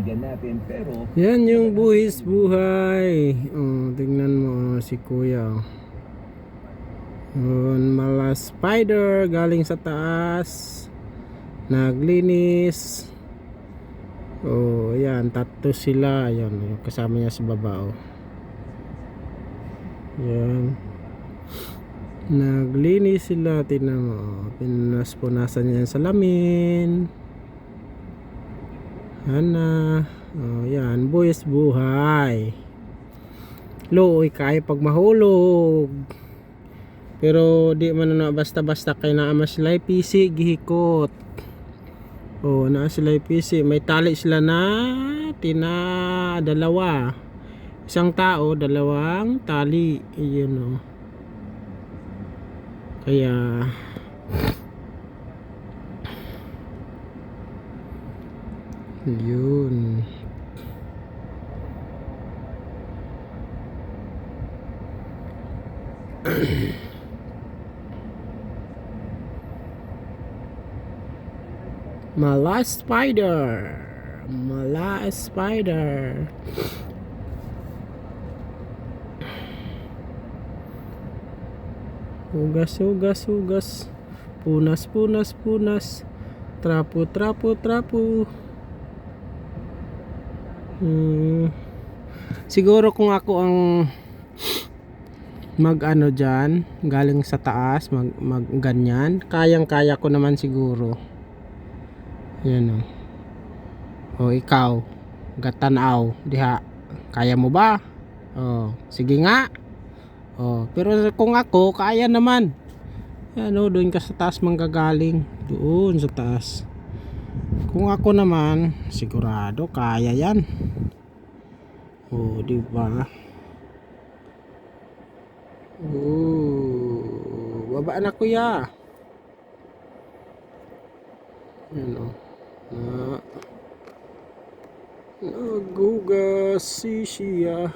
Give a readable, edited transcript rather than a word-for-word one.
natin pero yan yung buhis buhay. Oh, tingnan mo si kuya. Oh, mala spider galing sa taas. Naglinis. Oh, yan, tatlo sila. Yan, kasama niya sa baba. Oh. Yan. Naglinis sila. Tingnan mo. Pinas-punasan niya yung salamin. Hana. Oh, yan. Buhis buhay. Looy kaya pag mahulog. Pero di man na basta-basta kay naa sila PC gihikot. Oh, naa sila PC. May tali sila na dalawa. Isang tao, dalawang tali. Iyon oh. Kaya yun. Mala spider. Mala spider. Hugas, hugas, hugas. Punas, punas, punas. Trapo, trapo, trapo. Siguro kung ako ang mag ano dyan, galing sa taas, mag ganyan, kayang-kaya ko naman siguro. Yan o. O ikaw, gatanaw, diha, kaya mo ba? O, sige nga. O, pero kung ako, kaya naman. Yan o, doon ka sa taas manggagaling. Doon sa taas. Kung ako naman, sigurado kaya yan. O, diba? O, baba na kuya. Yan o. Nagugas si siya.